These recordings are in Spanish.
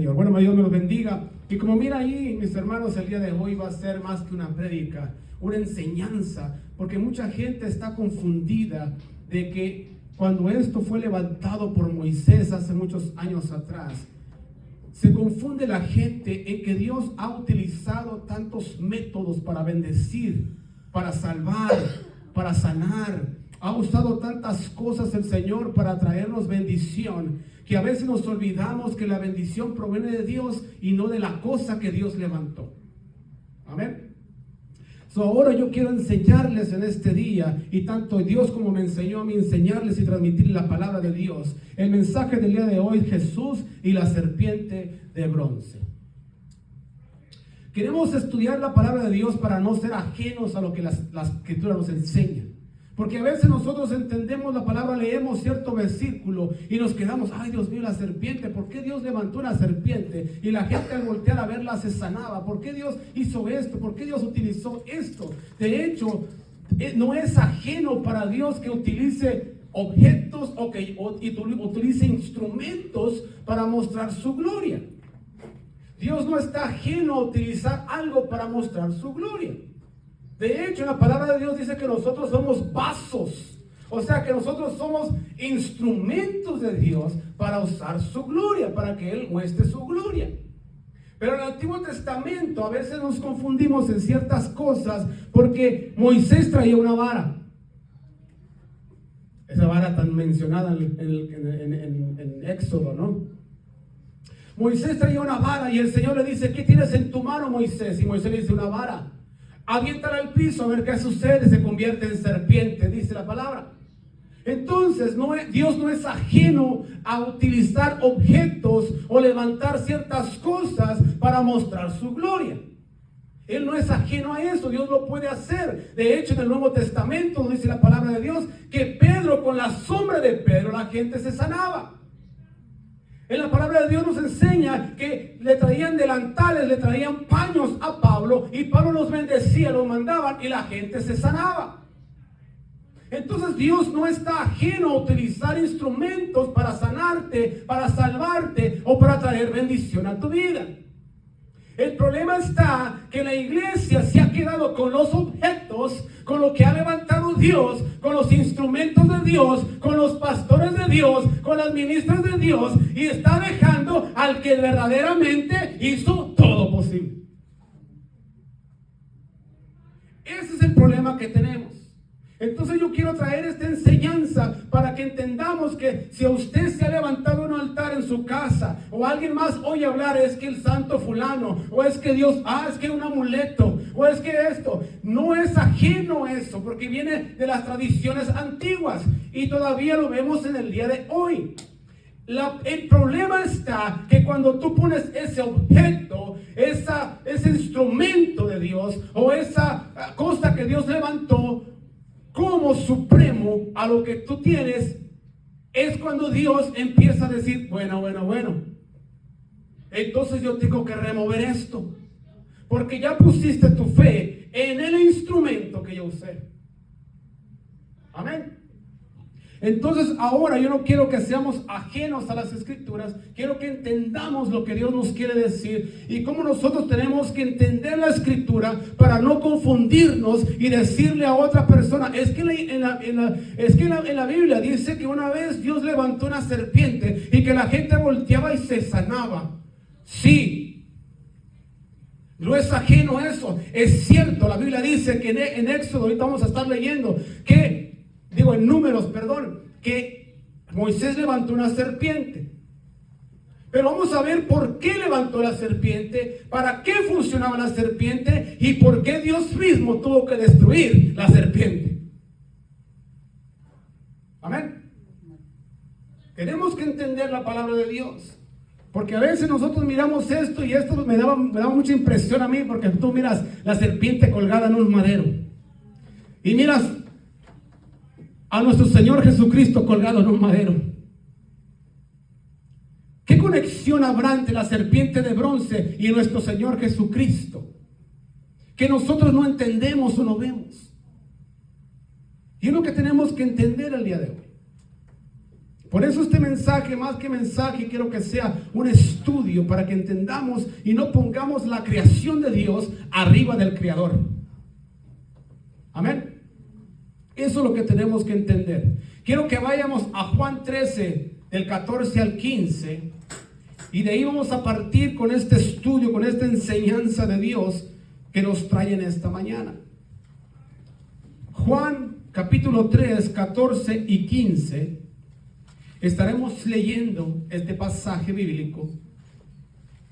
Bueno, Dios me los bendiga. Y como mira ahí, mis hermanos, el día de hoy va a ser más que una prédica, una enseñanza, porque mucha gente está confundida de que cuando esto fue levantado por Moisés hace muchos años atrás, se confunde la gente en que Dios ha utilizado tantos métodos para bendecir, para salvar, para sanar. Ha usado tantas cosas el Señor para traernos bendición, que a veces nos olvidamos que la bendición proviene de Dios y no de la cosa que Dios levantó. Amén. Ahora yo quiero enseñarles en este día, y tanto Dios como me enseñó a mí, enseñarles y transmitir la palabra de Dios. El mensaje del día de hoy: Jesús y la serpiente de bronce. Queremos estudiar la palabra de Dios para no ser ajenos a lo que la Escritura nos enseña. Porque a veces nosotros entendemos la palabra, leemos cierto versículo y nos quedamos, ay Dios mío, la serpiente, ¿por qué Dios levantó una serpiente? Y la gente al voltear a verla se sanaba. ¿Por qué Dios hizo esto? ¿Por qué Dios utilizó esto? De hecho, no es ajeno para Dios que utilice objetos o que utilice instrumentos para mostrar su gloria. Dios no está ajeno a utilizar algo para mostrar su gloria. De hecho, la palabra de Dios dice que nosotros somos vasos. O sea, que nosotros somos instrumentos de Dios para usar su gloria, para que Él muestre su gloria. Pero en el Antiguo Testamento a veces nos confundimos en ciertas cosas, porque Moisés traía una vara. Esa vara tan mencionada en Éxodo, ¿no? Moisés traía una vara y el Señor le dice, ¿qué tienes en tu mano, Moisés? Y Moisés le dice, una vara. Aviéntala al piso a ver qué sucede, se convierte en serpiente, dice la palabra. Entonces, Dios no es ajeno a utilizar objetos o levantar ciertas cosas para mostrar su gloria. Él no es ajeno a eso, Dios lo puede hacer. De hecho, en el Nuevo Testamento dice la palabra de Dios que Pedro, con la sombra de Pedro, la gente se sanaba. En la palabra de Dios nos enseña que le traían delantales, le traían paños a Pablo, y Pablo los bendecía, los mandaban y la gente se sanaba. Entonces Dios no está ajeno a utilizar instrumentos para sanarte, para salvarte o para traer bendición a tu vida. El problema está que la iglesia se ha quedado con los objetos, con lo que ha levantado Dios, con los instrumentos de Dios, con los pastores de Dios, con las ministras de Dios, y está dejando al que verdaderamente hizo todo posible. Ese es el problema que tenemos. Entonces yo quiero traer esta enseñanza para que entendamos que si a usted se ha levantado un altar en su casa, o alguien más oye hablar, es que el santo fulano, o es que Dios, es que un amuleto, o es que esto, no es ajeno a eso, porque viene de las tradiciones antiguas y todavía lo vemos en el día de hoy. El problema está que cuando tú pones ese objeto, ese instrumento de Dios, o esa cosa que Dios levantó como supremo a lo que tú tienes, es cuando Dios empieza a decir, bueno, entonces yo tengo que remover esto, porque ya pusiste tu fe en el instrumento que yo usé. Amén. Entonces ahora yo no quiero que seamos ajenos a las Escrituras, quiero que entendamos lo que Dios nos quiere decir y cómo nosotros tenemos que entender la Escritura para no confundirnos y decirle a otra persona, es que en la Biblia dice que una vez Dios levantó una serpiente y que la gente volteaba y se sanaba. Sí, no es ajeno a eso, es cierto. La Biblia dice que en Éxodo, ahorita vamos a estar leyendo, en Números, que Moisés levantó una serpiente. Pero vamos a ver por qué levantó la serpiente, para qué funcionaba la serpiente y por qué Dios mismo tuvo que destruir la serpiente. Amén. Tenemos que entender la palabra de Dios, porque a veces nosotros miramos esto y esto me daba mucha impresión a mí, porque tú miras la serpiente colgada en un madero y miras a nuestro Señor Jesucristo colgado en un madero. ¿Qué conexión habrá entre la serpiente de bronce y nuestro Señor Jesucristo que nosotros no entendemos o no vemos? Y es lo que tenemos que entender el día de hoy. Por eso este mensaje, más que mensaje, quiero que sea un estudio para que entendamos y no pongamos la creación de Dios arriba del Creador. Amén. Eso es lo que tenemos que entender. Quiero que vayamos a Juan 13, del 14 al 15. Y de ahí vamos a partir con este estudio, con esta enseñanza de Dios que nos trae en esta mañana. Juan capítulo 3, 14 y 15. Estaremos leyendo este pasaje bíblico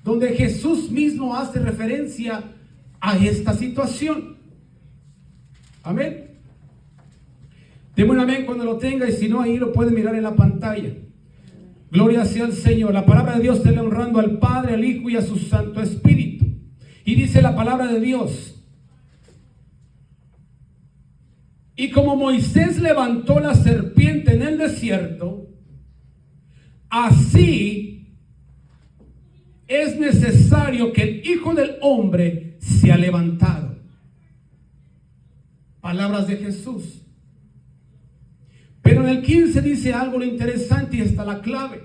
donde Jesús mismo hace referencia a esta situación. Amén. Deme un amén cuando lo tenga, y si no, ahí lo puede mirar en la pantalla. Gloria sea al Señor. La palabra de Dios está honrando al Padre, al Hijo y a su Santo Espíritu. Y dice la palabra de Dios: y como Moisés levantó la serpiente en el desierto, así es necesario que el Hijo del Hombre sea levantado. Palabras de Jesús. Pero en el 15 dice algo interesante, y está la clave.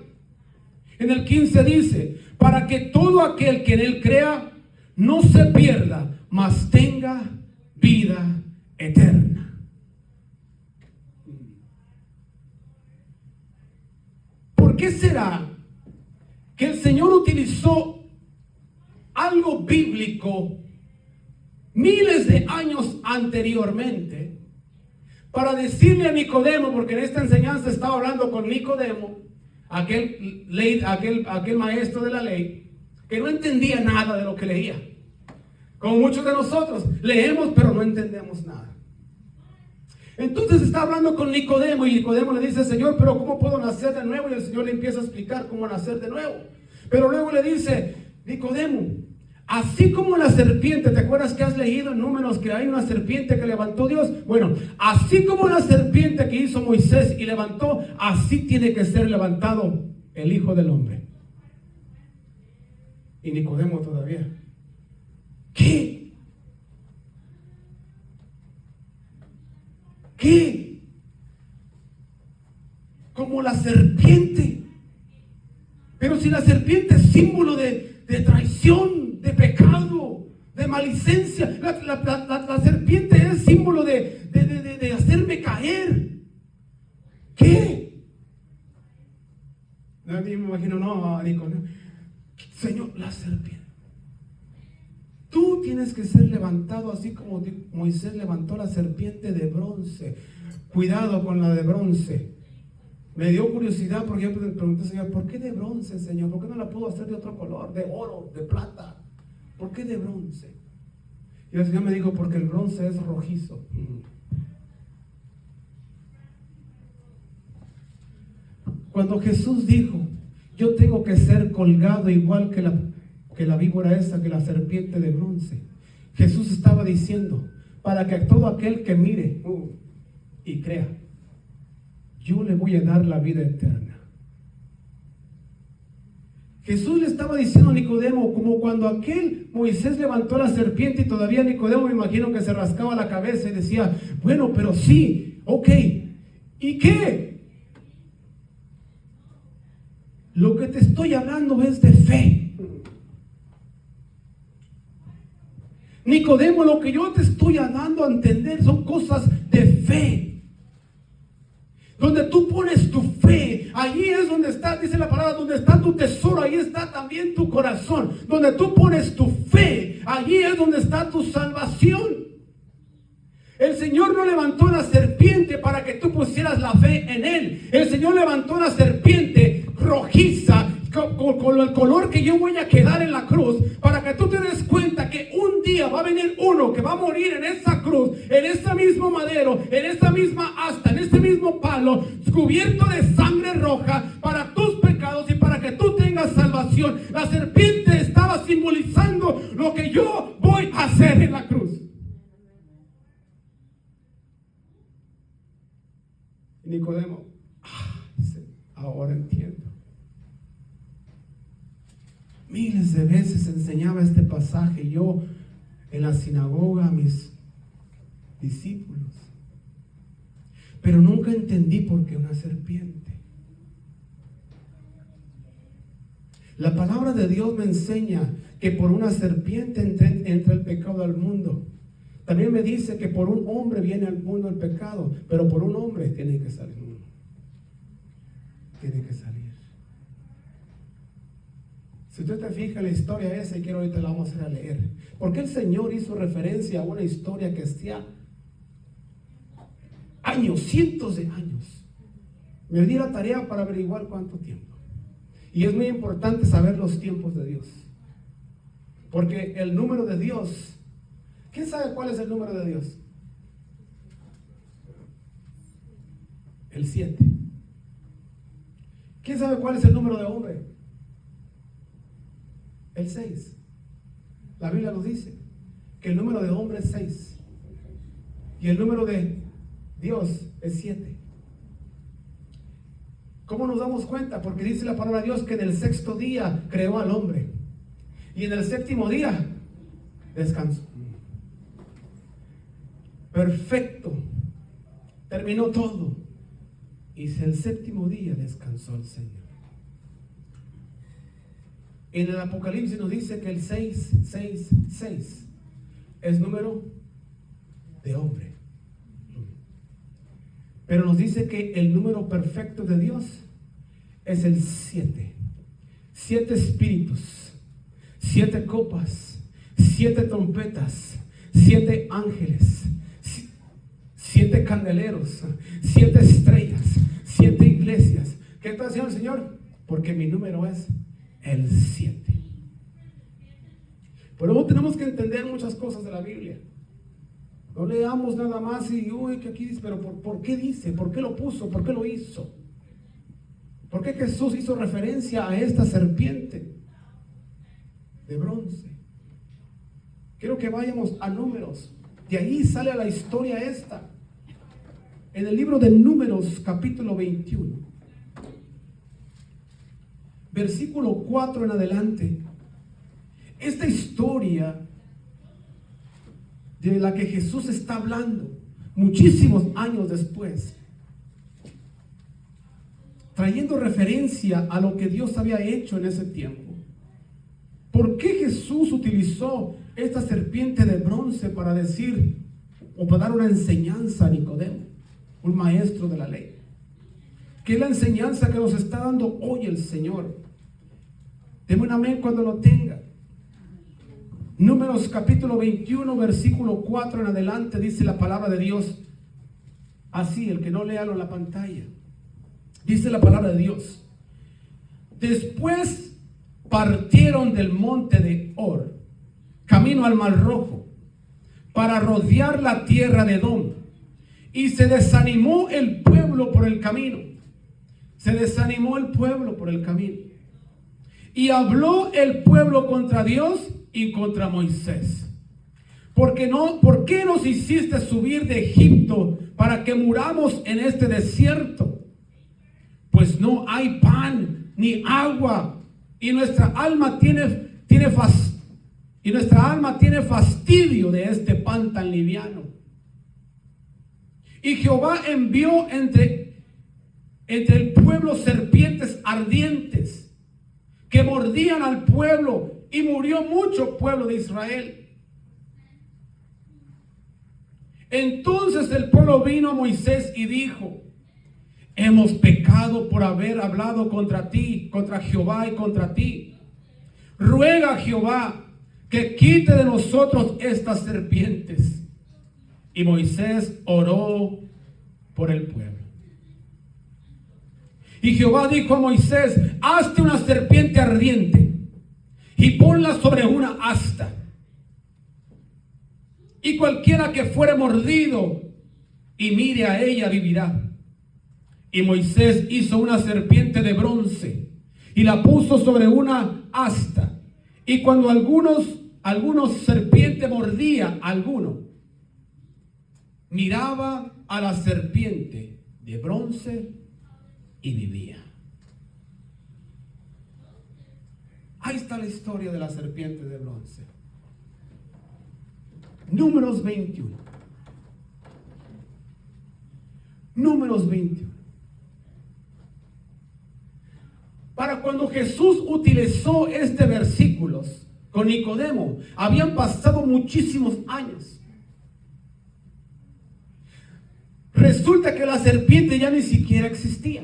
En el 15 dice: para que todo aquel que en él crea no se pierda, mas tenga vida eterna. ¿Por qué será que el Señor utilizó algo bíblico miles de años anteriormente para decirle a Nicodemo? Porque en esta enseñanza estaba hablando con Nicodemo, aquel maestro de la ley, que no entendía nada de lo que leía. Como muchos de nosotros, leemos pero no entendemos nada. Entonces está hablando con Nicodemo, y Nicodemo le dice: Señor, pero ¿cómo puedo nacer de nuevo? Y el Señor le empieza a explicar cómo nacer de nuevo. Pero luego le dice: Nicodemo, así como la serpiente, ¿te acuerdas que has leído en Números que hay una serpiente que levantó Dios? Bueno, así como la serpiente que hizo Moisés y levantó, así tiene que ser levantado el Hijo del Hombre. Y Nicodemo todavía: ¿qué? ¿Qué? Como la serpiente. Pero si la serpiente es símbolo de traición, de pecado, de malicencia, la serpiente es símbolo de hacerme caer. ¿Qué? A mí me imagino, no, Nicodemo, Señor, la serpiente. Tú tienes que ser levantado así como Moisés levantó la serpiente de bronce. Cuidado con la de bronce. Me dio curiosidad porque yo le pregunté: Señor, ¿por qué de bronce, Señor? ¿Por qué no la puedo hacer de otro color? De oro, de plata. ¿Por qué de bronce? Y el Señor me dijo: porque el bronce es rojizo. Cuando Jesús dijo: yo tengo que ser colgado igual que la víbora esa, que la serpiente de bronce, Jesús estaba diciendo: para que todo aquel que mire y crea, yo le voy a dar la vida eterna. Jesús le estaba diciendo a Nicodemo, como cuando aquel Moisés levantó la serpiente, y todavía Nicodemo, me imagino que se rascaba la cabeza y decía: bueno, pero sí, ok, ¿y qué? Lo que te estoy hablando es de fe. Nicodemo, lo que yo te estoy dando a entender son cosas de fe. Donde tú pones tu fe, allí es donde está, dice la palabra, donde está tu tesoro, ahí está también tu corazón. Donde tú pones tu fe, allí es donde está tu salvación. El Señor no levantó la serpiente para que tú pusieras la fe en Él. El Señor levantó la serpiente rojiza, con el color que yo voy a quedar en la cruz, para que tú te des cuenta que un día va a venir uno que va a morir en esa cruz, en ese mismo madero, en esta misma asta, en este mismo palo, cubierto de sangre roja, para tus pecados y para que tú tengas salvación. La serpiente estaba simbolizando lo que yo voy a hacer en la cruz. Nicodemo: ahora entiendo. Miles de veces enseñaba este pasaje yo en la sinagoga a mis discípulos, pero nunca entendí por qué una serpiente. La palabra de Dios me enseña que por una serpiente entra el pecado al mundo. También me dice que por un hombre viene al mundo el pecado, pero por un hombre tiene que salir uno. Tiene que salir. Si usted te fija en la historia esa, y quiero ahorita la vamos a leer, porque el Señor hizo referencia a una historia que hacía años, cientos de años. Me di la tarea para averiguar cuánto tiempo. Y es muy importante saber los tiempos de Dios, porque el número de Dios, ¿quién sabe cuál es el número de Dios? El 7. ¿Quién sabe cuál es el número de hombre? El 6. La Biblia nos dice que el número de hombre es 6 y el número de Dios es 7. ¿Cómo nos damos cuenta? Porque dice la palabra de Dios que en el sexto día creó al hombre y en el séptimo día descansó. Perfecto. Terminó todo. Y el séptimo día descansó el Señor. En el Apocalipsis nos dice que el 666 es número de hombre. Pero nos dice que el número perfecto de Dios es el 7. 7 espíritus, 7 copas, 7 trompetas, 7 ángeles, 7 candeleros, 7 estrellas, 7 iglesias. ¿Qué está haciendo el Señor? Porque mi número es el 7. Por eso tenemos que entender muchas cosas de la Biblia. No leamos nada más y, uy, que aquí dice, pero ¿por qué dice? ¿Por qué lo puso? ¿Por qué lo hizo? ¿Por qué Jesús hizo referencia a esta serpiente de bronce? Quiero que vayamos a Números. De ahí sale la historia esta. En el libro de Números, capítulo 21. Versículo 4 en adelante. Esta historia de la que Jesús está hablando muchísimos años después, trayendo referencia a lo que Dios había hecho en ese tiempo. ¿Por qué Jesús utilizó esta serpiente de bronce para decir o para dar una enseñanza a Nicodemo, un maestro de la ley? ¿Qué es la enseñanza que nos está dando hoy el Señor? Deme un amén cuando lo tenga. Números capítulo 21, versículo 4 en adelante, dice la palabra de Dios así, el que no léalo en la pantalla. Dice la palabra de Dios: después partieron del monte de Or, camino al Mar Rojo, para rodear la tierra de Edom, y se desanimó el pueblo por el camino. Se desanimó el pueblo por el camino. Y habló el pueblo contra Dios y contra Moisés. ¿Por qué nos hiciste subir de Egipto para que muramos en este desierto? Pues no hay pan ni agua, y nuestra alma tiene fastidio de este pan tan liviano. Y Jehová envió entre el pueblo serpientes ardientes que mordían al pueblo, y murió mucho pueblo de Israel. Entonces el pueblo vino a Moisés y dijo: hemos pecado por haber hablado contra ti, contra Jehová y contra ti. Ruega a Jehová que quite de nosotros estas serpientes. Y Moisés oró por el pueblo. Y Jehová dijo a Moisés: hazte una serpiente ardiente y ponla sobre una asta, y cualquiera que fuere mordido y mire a ella vivirá. Y Moisés hizo una serpiente de bronce y la puso sobre una asta, y cuando algunos serpiente mordía a alguno, miraba a la serpiente de bronce y vivía. Ahí está la historia de la serpiente de bronce. Números 21. Números 21. Para cuando Jesús utilizó este versículo con Nicodemo, habían pasado muchísimos años. Resulta que la serpiente ya ni siquiera existía.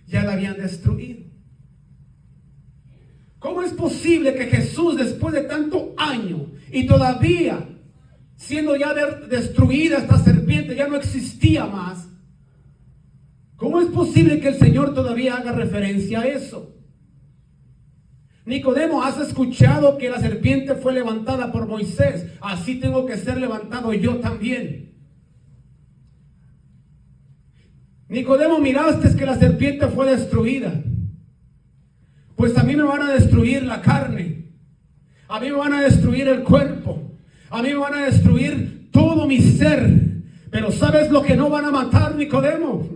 Ya la habían destruido. ¿Cómo es posible que Jesús, después de tanto año y todavía siendo ya destruida esta serpiente, ya no existía más? ¿Cómo es posible que el Señor todavía haga referencia a eso? Nicodemo, ¿has escuchado que la serpiente fue levantada por Moisés? Así tengo que ser levantado yo también. Nicodemo, ¿miraste que la serpiente fue destruida? Pues a mí me van a destruir la carne. A mí me van a destruir el cuerpo. A mí me van a destruir todo mi ser. Pero ¿sabes lo que no van a matar, Nicodemo?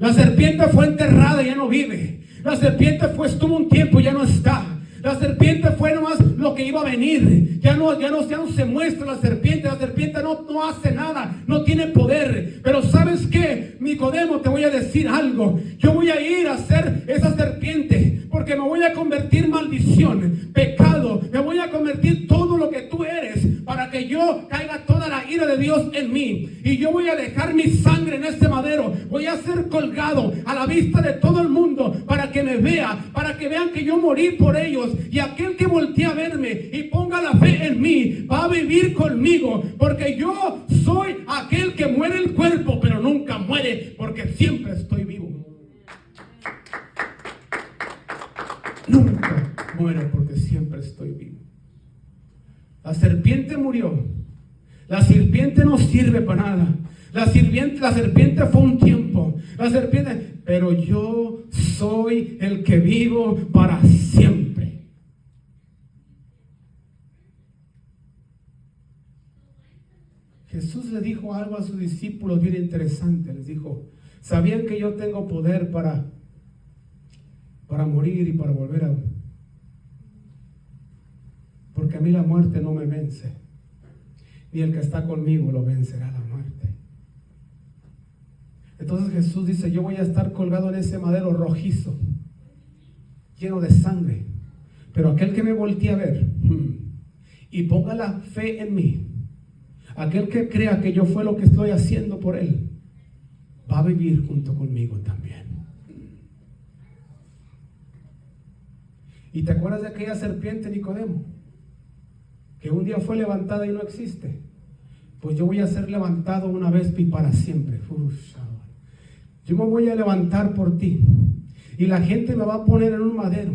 La serpiente fue enterrada y ya no vive. La serpiente estuvo un tiempo y ya no está. La serpiente fue nomás lo que iba a venir. Ya no se muestra la serpiente. La serpiente no hace nada. No tiene poder. Pero ¿sabes qué? Nicodemo, te voy a decir algo. Yo voy a ir a ser esa serpiente. Porque me voy a convertir maldición, pecado. Me voy a convertir todo lo que tú eres. Para que yo caiga toda la ira de Dios en mí. Y yo voy a dejar mi sangre en este madero. Voy a ser colgado a la vista de todo el mundo. Para que me vea. Para que vean que yo morí por ellos. Y aquel que voltee a verme y ponga la fe en mí, va a vivir conmigo. Porque yo soy aquel que muere el cuerpo, pero nunca muere, porque siempre estoy vivo. Nunca muero, porque siempre estoy vivo. La serpiente murió. La serpiente no sirve para nada. La serpiente fue un tiempo. Pero yo soy el que vivo para siempre. Jesús le dijo algo a sus discípulos bien interesante. Les dijo: ¿sabían que yo tengo poder para morir y para volver a... Porque a mí la muerte no me vence, ni el que está conmigo lo vencerá la muerte. Entonces Jesús dice: yo voy a estar colgado en ese madero rojizo, lleno de sangre, pero aquel que me voltee a ver y ponga la fe en mí, aquel que crea que yo fue lo que estoy haciendo por él, va a vivir junto conmigo también. ¿Y te acuerdas de aquella serpiente, Nicodemo? Que un día fue levantada y no existe. Pues yo voy a ser levantado una vez y para siempre. Yo me voy a levantar por ti. Y la gente me va a poner en un madero,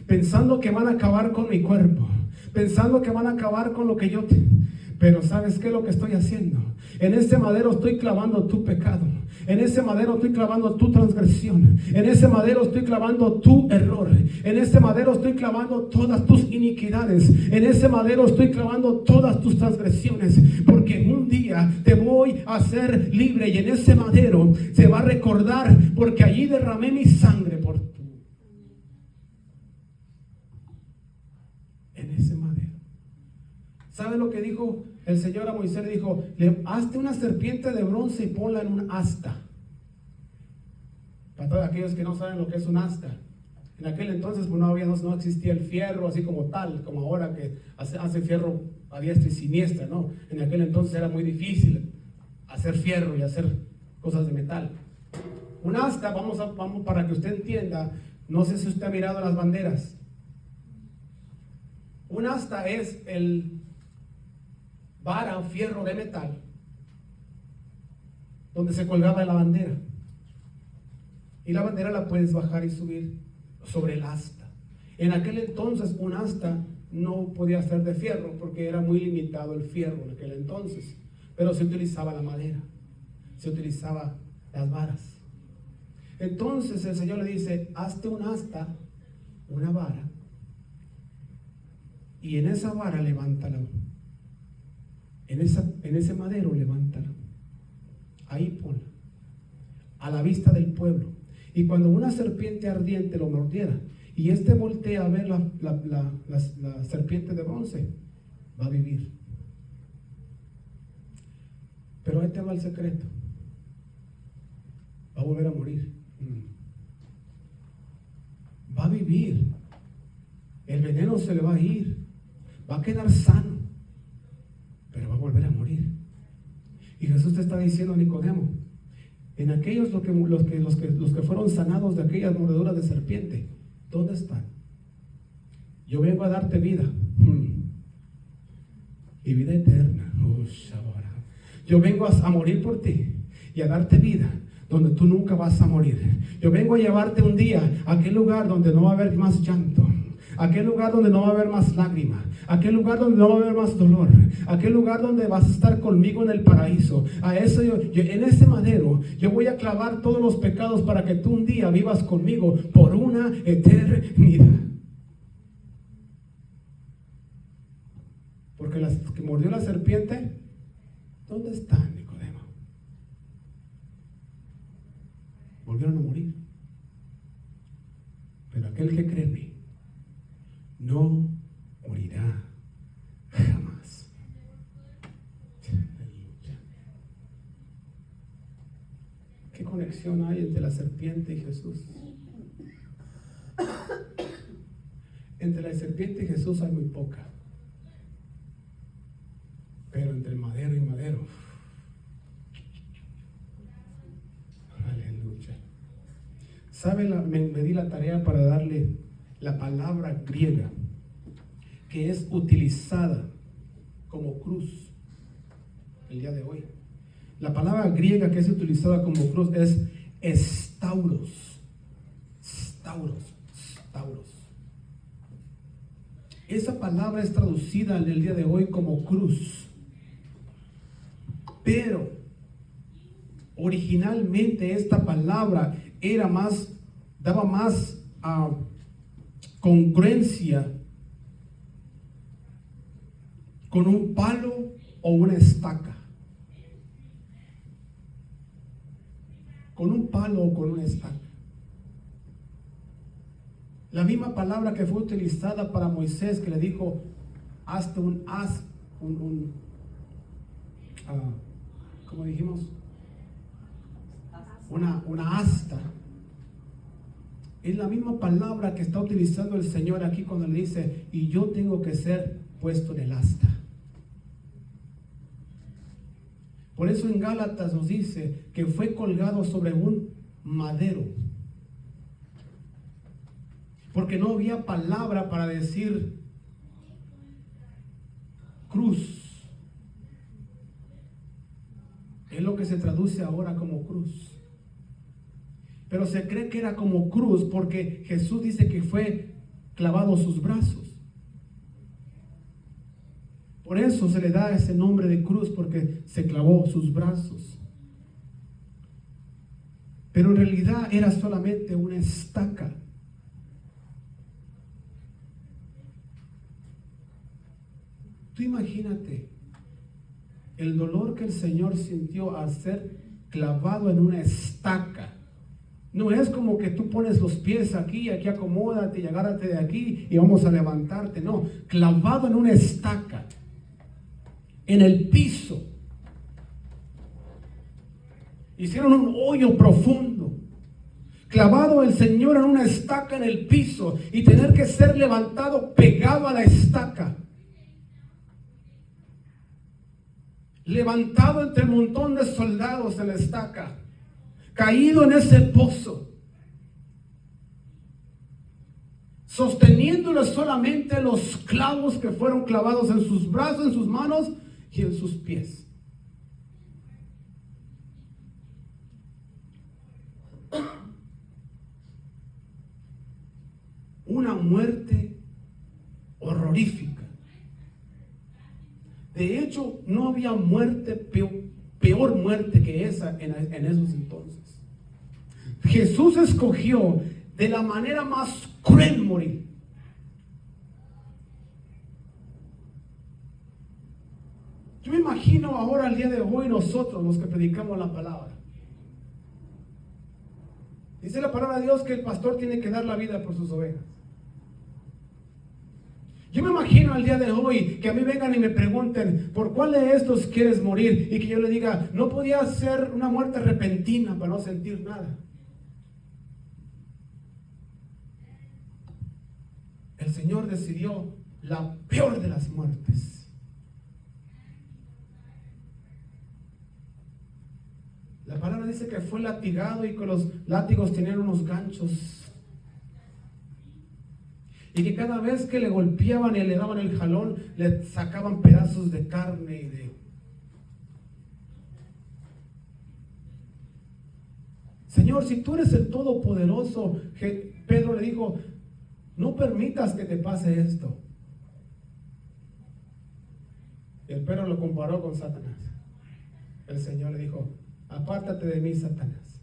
pensando que van a acabar con mi cuerpo, pensando que van a acabar con lo que yo Pero ¿sabes qué es lo que estoy haciendo? En ese madero estoy clavando tu pecado. En ese madero estoy clavando tu transgresión. En ese madero estoy clavando tu error. En ese madero estoy clavando todas tus iniquidades. En ese madero estoy clavando todas tus transgresiones. Porque un día te voy a hacer libre. Y en ese madero se va a recordar, porque allí derramé mi sangre por ti. En ese madero. ¿Sabe lo que dijo el Señor a Moisés? Le dijo: hazte una serpiente de bronce y ponla en un asta. Para todos aquellos que no saben lo que es un asta, en aquel entonces pues no existía el fierro así como tal, como ahora que hace fierro a diestra y siniestra, ¿no? En aquel entonces era muy difícil hacer fierro y hacer cosas de metal. Un asta, vamos para que usted entienda, no sé si usted ha mirado las banderas. Un asta es el vara o fierro de metal donde se colgaba la bandera, y la bandera la puedes bajar y subir sobre el asta. En aquel entonces un asta no podía ser de fierro porque era muy limitado el fierro en aquel entonces, pero se utilizaba la madera, se utilizaba las varas. Entonces el Señor le dice: hazte un asta, una vara, y en esa vara levántala. En ese madero levántala. Ahí ponla, a la vista del pueblo. Y cuando una serpiente ardiente lo mordiera y este voltea a ver la serpiente de bronce, va a vivir. Pero ahí te va el secreto. va a volver a morir. Va a vivir. El veneno se le va a ir. Va a quedar sano. Pero va a volver a morir. Y Jesús te está diciendo, Nicodemo, en aquellos los que fueron sanados de aquellas mordeduras de serpiente, ¿dónde están? Yo vengo a darte vida. Y vida eterna. Yo vengo a morir por ti y a darte vida donde tú nunca vas a morir. Yo vengo a llevarte un día a aquel lugar donde no va a haber más llanto, aquel lugar donde no va a haber más lágrimas, aquel lugar donde no va a haber más dolor, aquel lugar donde vas a estar conmigo en el paraíso. A eso en ese madero yo voy a clavar todos los pecados para que tú un día vivas conmigo por una eternidad. Porque las que mordió la serpiente, ¿dónde están, Nicodemo? Volvieron a morir. Pero aquel que cree en mí no morirá jamás. ¿Qué conexión hay entre la serpiente y Jesús? Entre la serpiente y Jesús hay muy poca. Pero entre madero y madero, aleluya. ¿Sabe? Me di la tarea para darle la palabra griega que es utilizada como cruz el día de hoy. La palabra griega que es utilizada como cruz es estauros. Stauros. Esa palabra es traducida en el día de hoy como cruz. Pero originalmente esta palabra daba más congruencia con un palo o una estaca. Con un palo o con una estaca. La misma palabra que fue utilizada para Moisés, que le dijo, hazte ¿cómo dijimos? Una asta. Es la misma palabra que está utilizando el Señor aquí cuando le dice, y yo tengo que ser puesto en el asta. Por eso en Gálatas nos dice que fue colgado sobre un madero. Porque no había palabra para decir cruz. Es lo que se traduce ahora como cruz. Pero se cree que era como cruz porque Jesús dice que fue clavado sus brazos. Por eso se le da ese nombre de cruz, porque se clavó sus brazos. Pero en realidad era solamente una estaca. Tú imagínate el dolor que el Señor sintió al ser clavado en una estaca. No es como que tú pones los pies aquí acomódate y agárrate de aquí y vamos a levantarte. No, clavado en una estaca, en el piso. Hicieron un hoyo profundo. Clavado el Señor en una estaca en el piso y tener que ser levantado pegado a la estaca. Levantado entre un montón de soldados en la estaca, caído en ese pozo, sosteniéndole solamente los clavos que fueron clavados en sus brazos, en sus manos y en sus pies. Una muerte horrorífica. De hecho, no había muerte, peor muerte que esa en esos entonces. Jesús escogió de la manera más cruel morir. Yo me imagino ahora, al día de hoy, nosotros los que predicamos la palabra. Dice la palabra de Dios que el pastor tiene que dar la vida por sus ovejas. Yo me imagino al día de hoy que a mí vengan y me pregunten, ¿por cuál de estos quieres morir? Y que yo le diga, no podía ser una muerte repentina para no sentir nada. El Señor decidió la peor de las muertes. La palabra dice que fue latigado y que los látigos tenían unos ganchos. Y que cada vez que le golpeaban y le daban el jalón, le sacaban pedazos de carne y de... Señor, si tú eres el Todopoderoso, Pedro le dijo, no permitas que te pase esto. Y el Pedro lo comparó con Satanás. El Señor le dijo, apártate de mí, Satanás,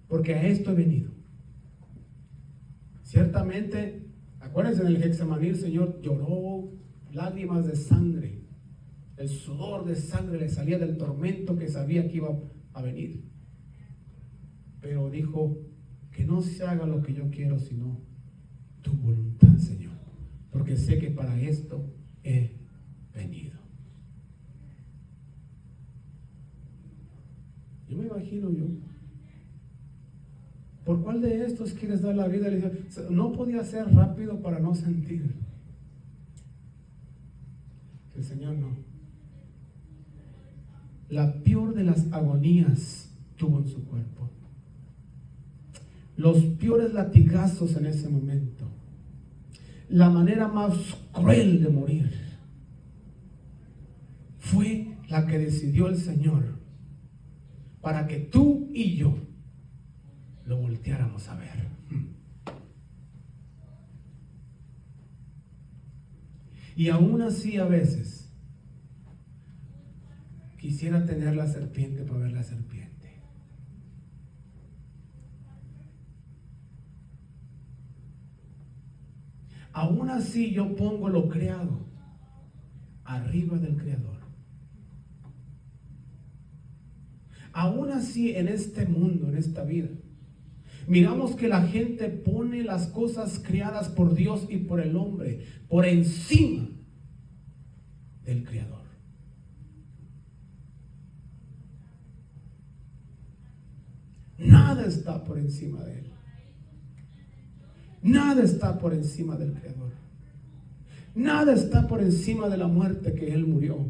porque a esto he venido. Ciertamente, acuérdense, en el Getsemaní el Señor lloró lágrimas de sangre. El sudor de sangre le salía del tormento que sabía que iba a venir. Pero dijo, que no se haga lo que yo quiero, sino tu voluntad, Señor, porque sé que para esto he venido. Yo me imagino ¿por cuál de estos quieres dar la vida? Le dice, no podía ser rápido para no sentir. El Señor no. La peor de las agonías tuvo en su cuerpo. Los peores latigazos en ese momento. La manera más cruel de morir fue la que decidió el Señor para que tú y yo lo volteáramos a ver. Y aún así a veces quisiera tener la serpiente para ver la serpiente. Aún así yo pongo lo creado arriba del Creador. Aún así en este mundo, en esta vida, miramos que la gente pone las cosas creadas por Dios y por el hombre por encima del Creador. Nada está por encima de Él. Nada está por encima del Creador. Nada está por encima de la muerte que Él murió.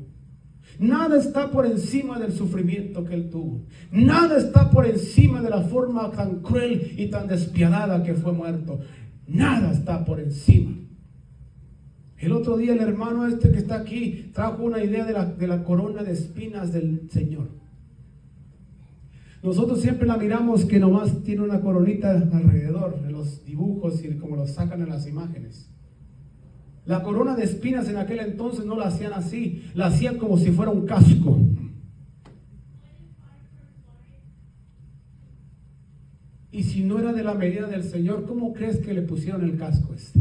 Nada está por encima del sufrimiento que Él tuvo. Nada está por encima de la forma tan cruel y tan despiadada que fue muerto. Nada está por encima. El otro día el hermano que está aquí trajo una idea de la corona de espinas del Señor. Nosotros siempre la miramos que nomás tiene una coronita alrededor de los dibujos y como los sacan en las imágenes. La corona de espinas en aquel entonces no la hacían así, la hacían como si fuera un casco. Y si no era de la medida del Señor, ¿cómo crees que le pusieron el casco este?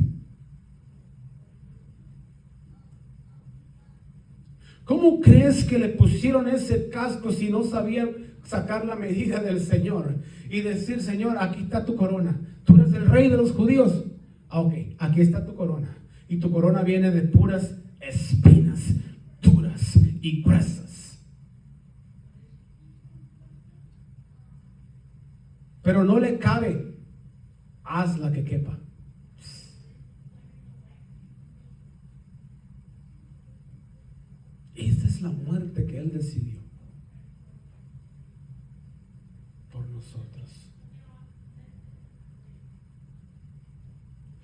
¿Cómo crees que le pusieron ese casco si no sabían sacar la medida del Señor? Y decir, Señor, aquí está tu corona. Tú eres el rey de los judíos. Ok, aquí está tu corona. Y tu corona viene de puras espinas, duras y gruesas. Pero no le cabe. Hazla que quepa. Esta es la muerte que Él decidió por nosotros.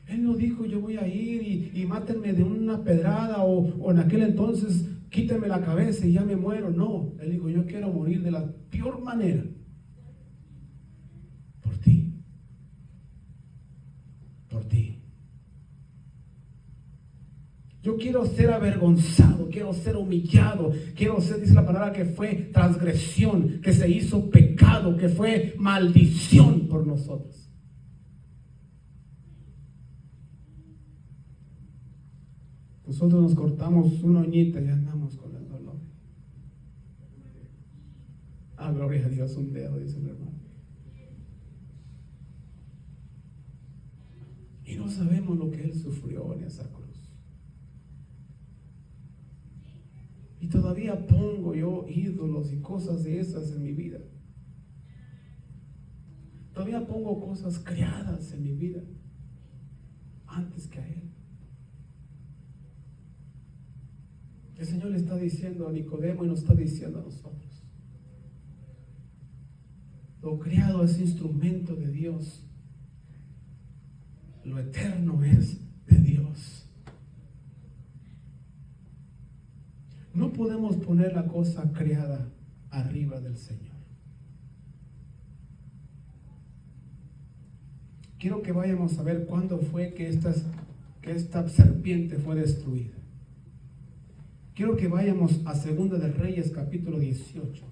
Él no dijo, yo voy a ir y mátenme de una pedrada o en aquel entonces quítenme la cabeza y ya me muero. No, Él dijo, yo quiero morir de la peor manera por ti. Por ti. Yo quiero ser avergonzado, quiero ser humillado, quiero ser, dice la palabra, que fue transgresión, que se hizo pecado, que fue maldición por nosotros. Nosotros nos cortamos una uñita y andamos con el dolor. Ah, gloria a Dios, un dedo, dice el hermano. Y no sabemos lo que Él sufrió en esa cruz. Y todavía pongo yo ídolos y cosas de esas en mi vida. Todavía pongo cosas creadas en mi vida antes que a Él. El Señor le está diciendo a Nicodemo y nos está diciendo a nosotros: lo creado es instrumento de Dios. Lo eterno es de Dios. No podemos poner la cosa creada arriba del Señor. Quiero que vayamos a ver cuándo fue que esta serpiente fue destruida. Quiero que vayamos a Segunda de Reyes, capítulo 18.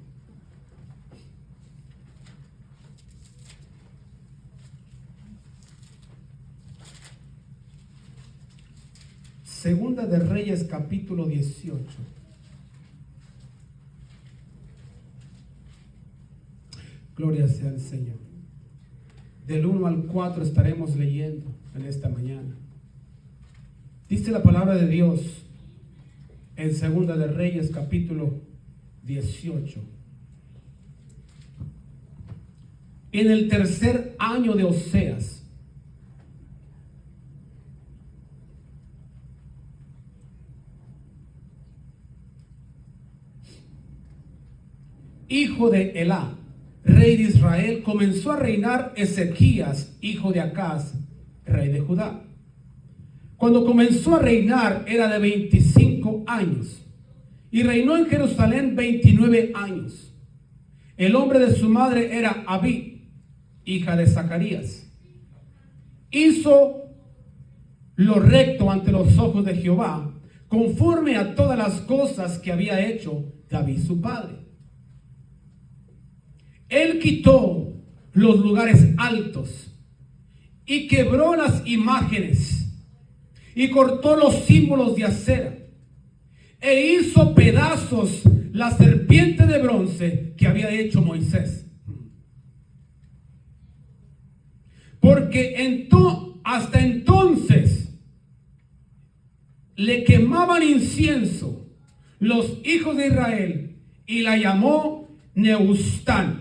Segunda de Reyes, capítulo 18. Gloria sea al Señor. Del 1 al 4 estaremos leyendo en esta mañana. Dice la palabra de Dios en Segunda de Reyes, capítulo 18. En el tercer año de Oseas, hijo de Elá, rey de Israel, comenzó a reinar Ezequías, hijo de Acaz, rey de Judá. Cuando comenzó a reinar era de 25 años y reinó en Jerusalén 29 años. El nombre de su madre era Abí, hija de Zacarías. Hizo lo recto ante los ojos de Jehová, conforme a todas las cosas que había hecho David su padre. Él quitó los lugares altos y quebró las imágenes y cortó los símbolos de acera e hizo pedazos la serpiente de bronce que había hecho Moisés. Porque hasta entonces le quemaban incienso los hijos de Israel y la llamó Neustán.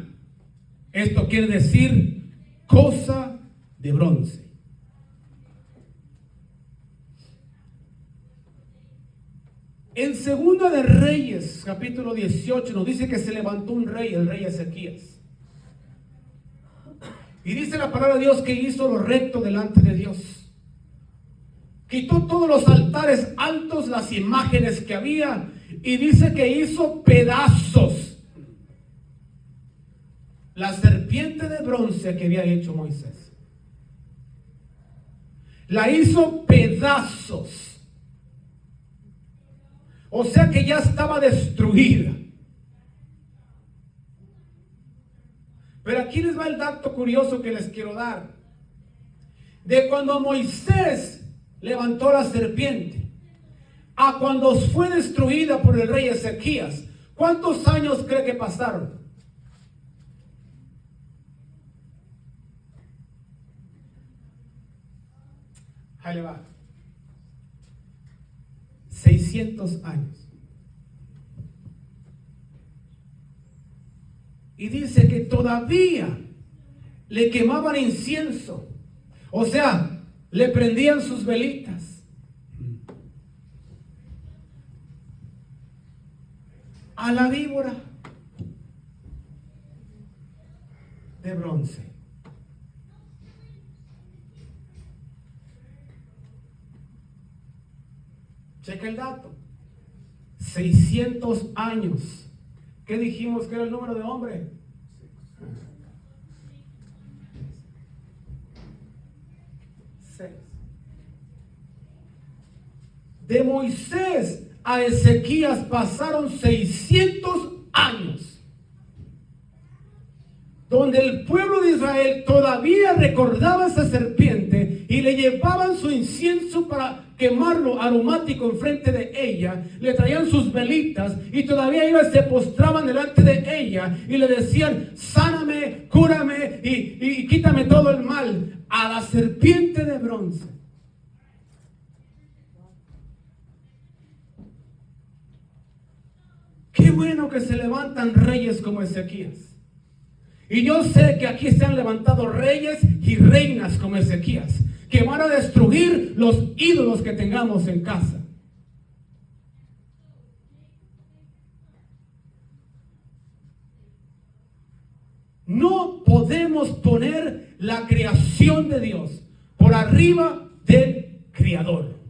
Esto quiere decir cosa de bronce. En Segunda de Reyes, capítulo 18, nos dice que se levantó un rey, el rey Ezequías. Y dice la palabra de Dios que hizo lo recto delante de Dios. Quitó todos los altares altos, las imágenes que había, y dice que hizo pedazos la serpiente de bronce que había hecho Moisés. La hizo pedazos. O sea que ya estaba destruida. Pero aquí les va el dato curioso que les quiero dar. De cuando Moisés levantó la serpiente a cuando fue destruida por el rey Ezequías, ¿cuántos años cree que pasaron? Ahí le va. 600 años. Y dice que todavía le quemaban incienso. O sea, le prendían sus velitas a la víbora de bronce. Checa el dato. 600 años. ¿Qué dijimos que era el número de hombre? 6. De Moisés a Ezequías pasaron 600 años, donde el pueblo de Israel todavía recordaba esa serpiente y le llevaban su incienso para quemarlo aromático enfrente de ella, le traían sus velitas y todavía ellos se postraban delante de ella y le decían: sáname, cúrame y quítame todo el mal, a la serpiente de bronce. Qué bueno que se levantan reyes como Ezequías. Y yo sé que aquí se han levantado reyes y reinas como Ezequías, que van a destruir los ídolos que tengamos en casa. No podemos poner la creación de Dios por arriba del Creador.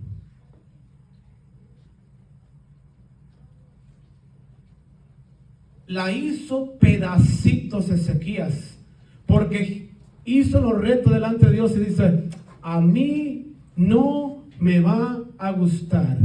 La hizo pedacitos Ezequías, porque hizo los retos delante de Dios y dice: a mí no me va a gustar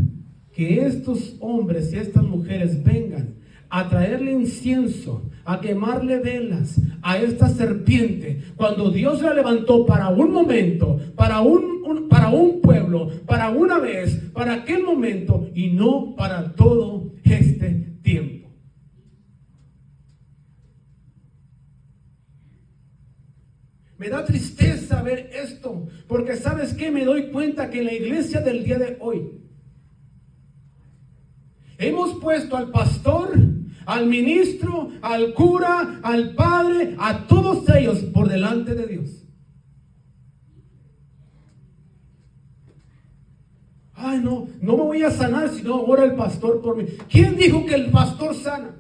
que estos hombres y estas mujeres vengan a traerle incienso, a quemarle velas a esta serpiente, cuando Dios la levantó para un momento, para un pueblo, para una vez, para aquel momento, y no para todo este tiempo. Me da tristeza ver esto, porque ¿sabes qué? Me doy cuenta que en la iglesia del día de hoy hemos puesto al pastor, al ministro, al cura, al padre, a todos ellos por delante de Dios. Ay, no me voy a sanar si no ora el pastor por mí. ¿Quién dijo que el pastor sana?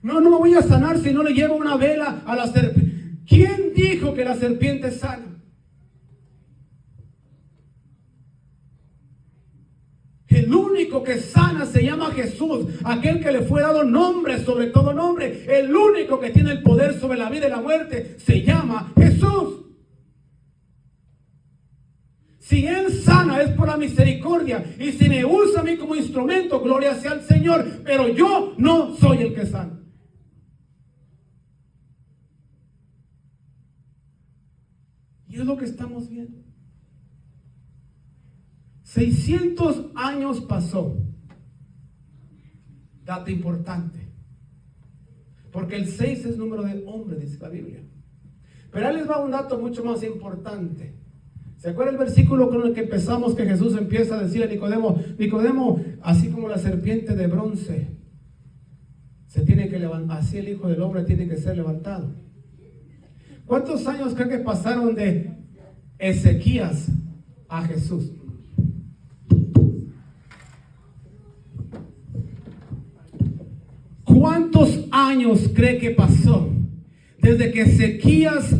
No me voy a sanar si no le llevo una vela a la serpiente. ¿Quién dijo que la serpiente sana? El único que sana se llama Jesús, aquel que le fue dado nombre sobre todo nombre. El único que tiene el poder sobre la vida y la muerte se llama Jesús. Si Él sana es por la misericordia, y si me usa a mí como instrumento, gloria sea al Señor, pero yo no soy el que sana. Y es lo que estamos viendo. 600 años pasó. Dato importante, porque el 6 es número de hombre, dice la Biblia. Pero ahí les va un dato mucho más importante. ¿Se acuerda el versículo con el que empezamos, que Jesús empieza a decirle a Nicodemo: Nicodemo, así como la serpiente de bronce se tiene que levantar, así el Hijo del Hombre tiene que ser levantado? ¿Cuántos años creen que pasaron de Ezequías a Jesús? ¿Cuántos años cree que pasó desde que Ezequías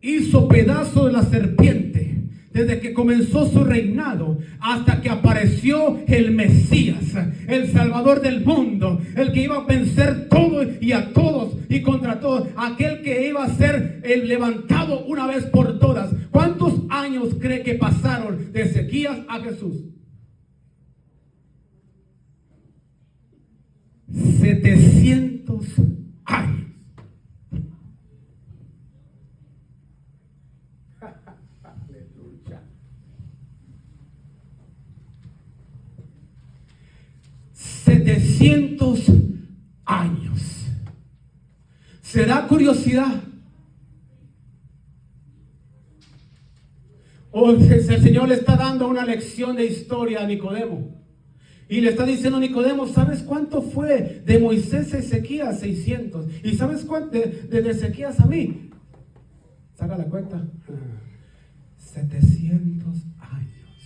hizo pedazo de la serpiente, desde que comenzó su reinado, hasta que apareció el Mesías, el Salvador del mundo, el que iba a vencer todo y a todos y contra todos, aquel que iba a ser el levantado una vez por todas? ¿Cuántos años cree que pasaron de Ezequías a Jesús? 700 años. Aleluya. 700 años. ¿Será curiosidad? O el Señor le está dando una lección de historia a Nicodemo? Y le está diciendo: Nicodemo, ¿sabes cuánto fue de Moisés a Ezequías? 600. ¿Y sabes cuánto de Ezequías a mí? Saca la cuenta. 700 años.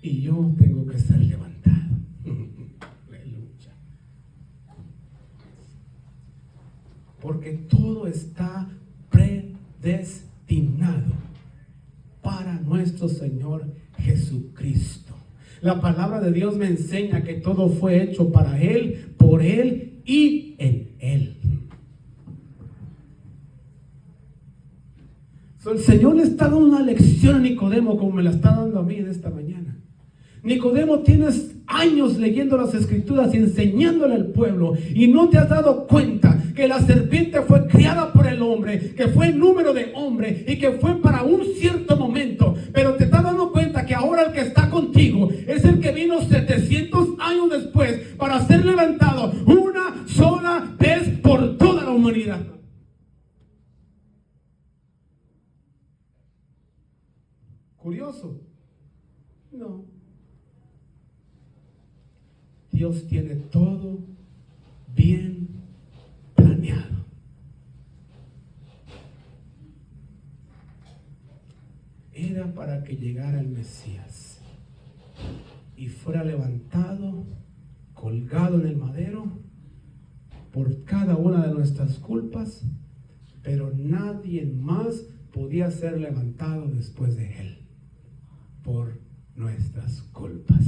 Y yo tengo que ser levantado. Aleluya. Porque todo está predestinado para nuestro Señor Jesucristo. La palabra de Dios me enseña que todo fue hecho para Él, por Él y en Él. El Señor le está dando una lección a Nicodemo, como me la está dando a mí de esta mañana. Nicodemo, tienes años leyendo las Escrituras y enseñándole al pueblo, y no te has dado cuenta que la serpiente fue criada por el hombre, que fue el número de hombre y que fue para un cierto momento. Pero te estás dando cuenta que ahora el que está contigo es el que vino 700 años después para ser levantado una sola vez por toda la humanidad. ¿Curioso? No. Dios tiene todo bien planeado. Era para que llegara el Mesías y fuera levantado, colgado en el madero por cada una de nuestras culpas, pero nadie más podía ser levantado después de él por nuestras culpas.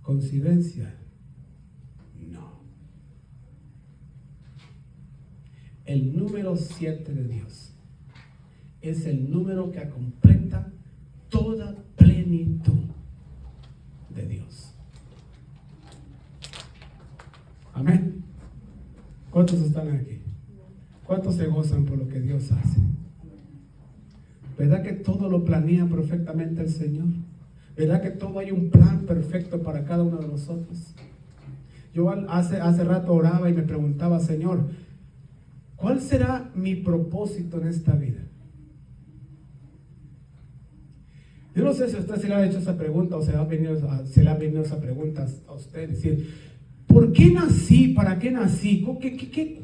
¿Coincidencia? No. El número 7 de Dios es el número que completa toda plenitud de Dios. Amén. ¿Cuántos están aquí? ¿Cuántos se gozan por lo que Dios hace? ¿Verdad que todo lo planea perfectamente el Señor? ¿Verdad que todo hay un plan perfecto para cada uno de nosotros? Yo hace rato oraba y me preguntaba, Señor, ¿cuál será mi propósito en esta vida? Yo no sé si usted se le ha hecho esa pregunta o se le ha venido esa pregunta a usted. Decir, ¿por qué nací? ¿Para qué nací?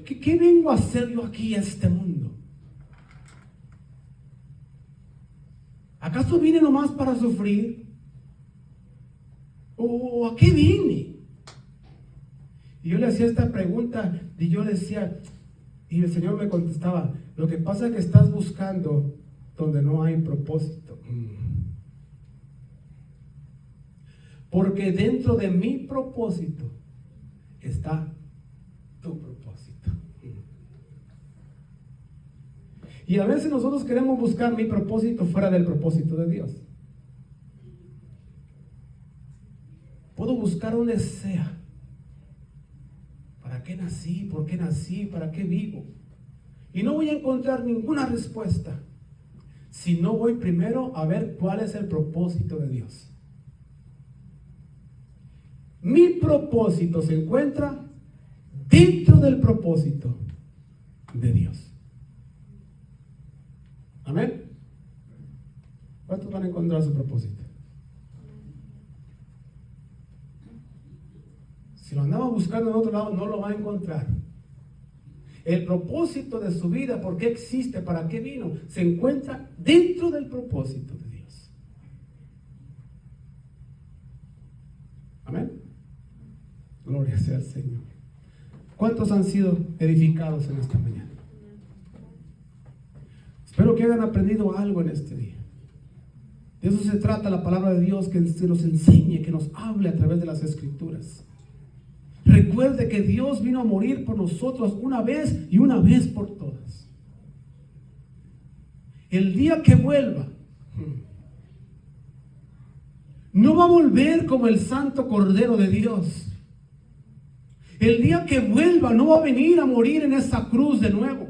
¿Qué vengo a hacer yo aquí a este mundo? ¿Acaso vine nomás para sufrir? ¿O a qué vine? Y yo le hacía esta pregunta y yo le decía, y el Señor me contestaba, lo que pasa es que estás buscando donde no hay propósito. Porque dentro de mi propósito está tu propósito. Y a veces nosotros queremos buscar mi propósito fuera del propósito de Dios. Puedo buscar donde sea. ¿Para qué nací? ¿Por qué nací? ¿Para qué vivo? Y no voy a encontrar ninguna respuesta si no voy primero a ver cuál es el propósito de Dios. Mi propósito se encuentra dentro del propósito de Dios. Amén. ¿Cuántos van a encontrar su propósito? Si lo andaba buscando en otro lado, no lo va a encontrar. El propósito de su vida, ¿por qué existe? ¿Para qué vino? Se encuentra dentro del propósito de Dios. Amén. Gloria sea al Señor. ¿Cuántos han sido edificados en esta mañana? Espero que hayan aprendido algo en este día. De eso se trata la palabra de Dios, que se nos enseñe, que nos hable a través de las Escrituras. Recuerde que Dios vino a morir por nosotros una vez y una vez por todas. El día que vuelva, no va a volver como el Santo Cordero de Dios. El día que vuelva no va a venir a morir en esa cruz de nuevo.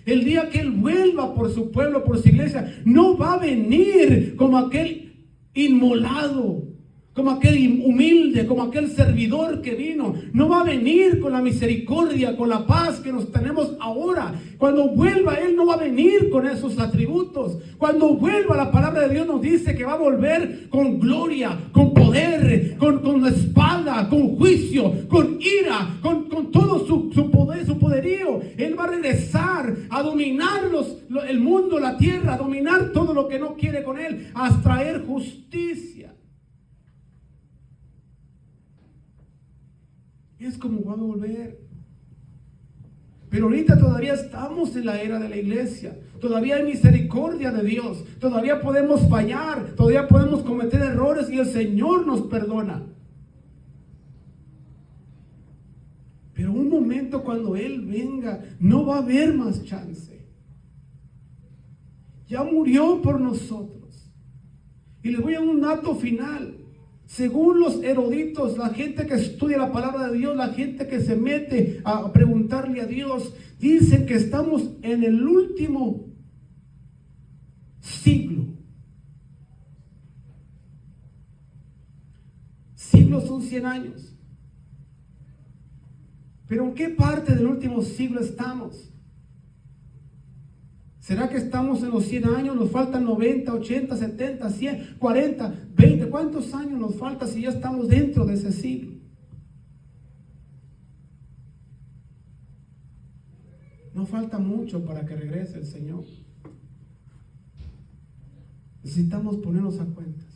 El día que Él vuelva por su pueblo, por su iglesia, no va a venir como aquel inmolado, como aquel humilde, como aquel servidor que vino. No va a venir con la misericordia, con la paz que nos tenemos ahora. Cuando vuelva Él no va a venir con esos atributos. Cuando vuelva, la palabra de Dios nos dice que va a volver con gloria, con poder, con la espada, con juicio, con ira, con todo su poder, su poderío. Él va a regresar a dominar el mundo, la tierra, a dominar todo lo que no quiere con Él, a traer justicia. Es como va a volver. Pero ahorita todavía estamos en la era de la iglesia. Todavía hay misericordia de Dios. Todavía podemos fallar. Todavía podemos cometer errores y el Señor nos perdona. Pero un momento cuando Él venga, no va a haber más chance. Ya murió por nosotros. Y les voy a dar un dato final. Según los eruditos, la gente que estudia la palabra de Dios, la gente que se mete a preguntarle a Dios, dicen que estamos en el último siglo. Siglos son 100 años. Pero ¿en qué parte del último siglo estamos? ¿Será que estamos en los 100 años? ¿Nos faltan 90, 80, 70, 100, 40, 20? ¿Cuántos años nos falta si ya estamos dentro de ese siglo? No falta mucho para que regrese el Señor. Necesitamos ponernos a cuenta.